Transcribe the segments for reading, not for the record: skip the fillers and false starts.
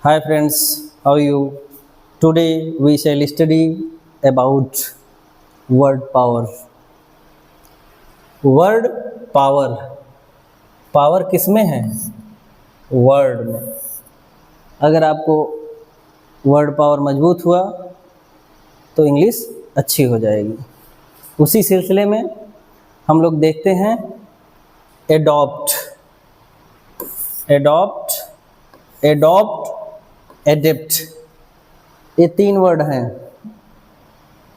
Hi friends, how are you? Today we shall study about word power. Word power. Power किस में है? Word में. अगर आपको वर्ड पावर मजबूत हुआ तो इंग्लिश अच्छी हो जाएगी. उसी सिलसिले में हम लोग देखते हैं एडॉप्ट, एडॉप्ट, एडॉप्ट, एडेप्ट. ये तीन वर्ड हैं.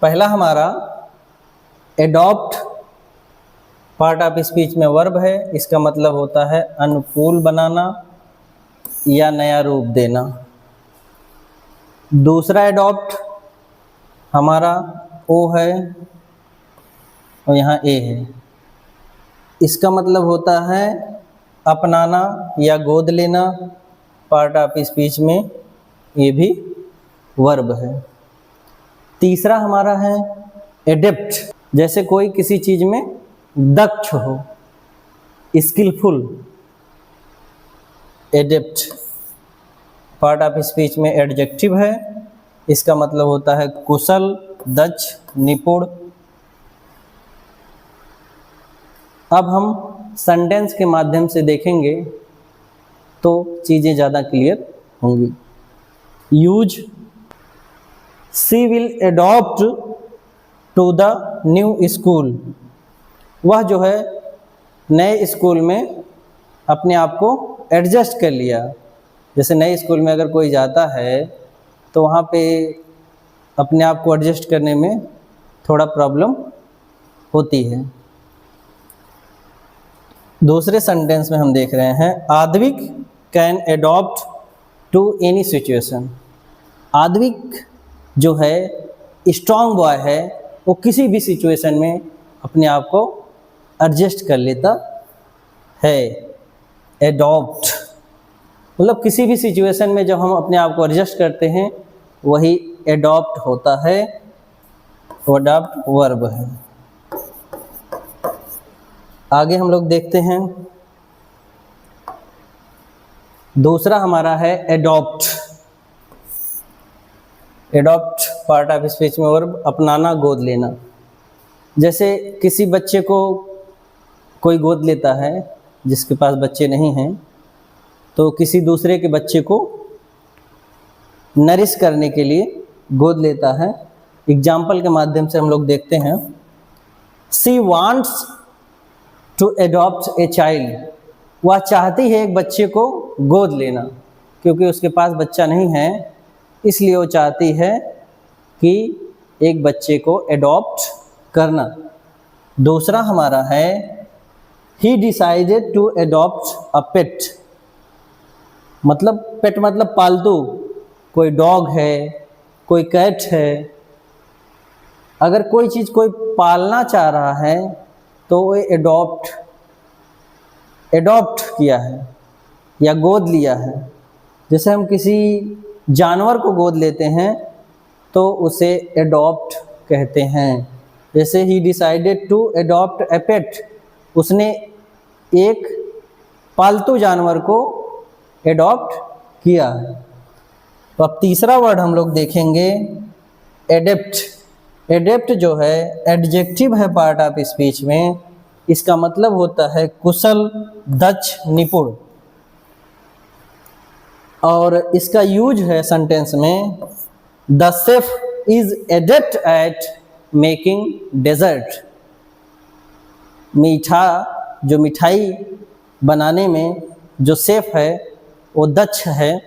पहला हमारा एडॉप्ट पार्ट ऑफ स्पीच में वर्ब है. इसका मतलब होता है अनुकूल बनाना या नया रूप देना. दूसरा एडॉप्ट हमारा ओ है और यहाँ ए है. इसका मतलब होता है अपनाना या गोद लेना. पार्ट ऑफ स्पीच में ये भी वर्ब है. तीसरा हमारा है एडेप्ट. जैसे कोई किसी चीज में दक्ष हो, skilful. Adept part of speech में एडजेक्टिव है. इसका मतलब होता है कुशल, दक्ष, निपुण. अब हम सेंटेंस के माध्यम से देखेंगे तो चीज़ें ज़्यादा क्लियर होंगी. Use she will adopt to the new school. वह जो है नए स्कूल में अपने आप को एडजस्ट कर लिया. जैसे नए स्कूल में अगर कोई जाता है तो वहाँ पे अपने आप को एडजस्ट करने में थोड़ा प्रॉब्लम होती है. दूसरे सेंटेंस में हम देख रहे हैं Advik can adopt to any situation. Advik जो है स्ट्रॉन्ग बॉय है, वो किसी भी सिचुएशन में अपने आप को एडजस्ट कर लेता है. एडॉप्ट मतलब किसी भी सिचुएशन में जब हम अपने आप को एडजस्ट करते हैं वही एडॉप्ट होता है. एडॉप्ट वर्ब है. आगे हम लोग देखते हैं दूसरा हमारा है adopt. Adopt part of speech में वर्ब अपनाना, गोद लेना. जैसे किसी बच्चे को कोई गोद लेता है जिसके पास बच्चे नहीं हैं, तो किसी दूसरे के बच्चे को नरिश करने के लिए गोद लेता है. एग्जाम्पल के माध्यम से हम लोग देखते हैं she wants to adopt a child. वह चाहती है एक बच्चे को गोद लेना, क्योंकि उसके पास बच्चा नहीं है, इसलिए वो चाहती है कि एक बच्चे को एडॉप्ट करना. दूसरा हमारा है ही decided to adopt a pet. मतलब पेट मतलब पालतू. कोई डॉग है, कोई कैट है. अगर कोई चीज़ कोई पालना चाह रहा है तो वो एडॉप्ट किया है या गोद लिया है. जैसे हम किसी जानवर को गोद लेते हैं तो उसे एडॉप्ट कहते हैं. जैसे ही डिसाइडेड टू एडॉप्ट ए पेट, उसने एक पालतू जानवर को एडॉप्ट किया है. तो अब तीसरा वर्ड हम लोग देखेंगे एडेप्ट. एडेप्ट जो है एडजेक्टिव है पार्ट ऑफ स्पीच में. इसका मतलब होता है कुशल, दक्ष, निपुण. और इसका यूज है सेंटेंस में the chef is adept at making dessert. जो मिठाई बनाने में जो शेफ है वो दक्ष है.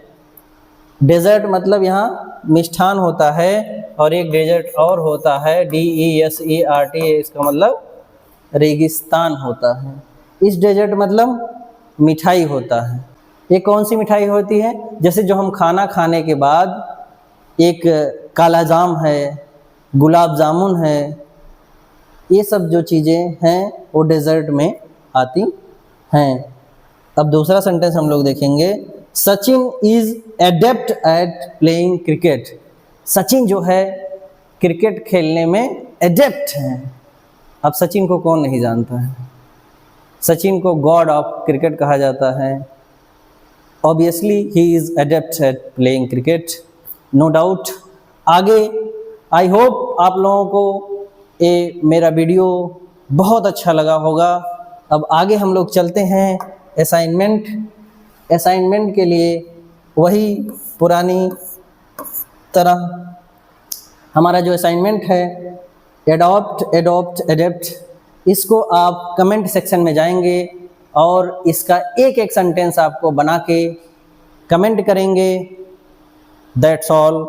डेजर्ट मतलब यहाँ मिष्ठान होता है, और एक डेजर्ट और होता है DESERT. इसका मतलब रेगिस्तान होता है. इस डेजर्ट मतलब मिठाई होता है. ये कौन सी मिठाई होती है? जैसे जो हम खाना खाने के बाद एक काला जाम है, गुलाब जामुन है, ये सब जो चीज़ें हैं वो डेजर्ट में आती हैं. अब दूसरा सेंटेंस हम लोग देखेंगे Sachin is adept at playing cricket. Sachin जो है क्रिकेट खेलने में एडेप्ट हैं. अब सचिन को कौन नहीं जानता है? सचिन को गॉड ऑफ क्रिकेट कहा जाता है. obviously he is adept at playing cricket, no doubt। आगे आई होप आप लोगों को ये मेरा वीडियो बहुत अच्छा लगा होगा। अब आगे हम लोग चलते हैं असाइनमेंट के लिए वही पुरानी तरह हमारा जो असाइनमेंट है एडॉप्ट, इसको आप कमेंट सेक्शन में जाएंगे और इसका एक सेंटेंस आपको बना के कमेंट करेंगे। That's all.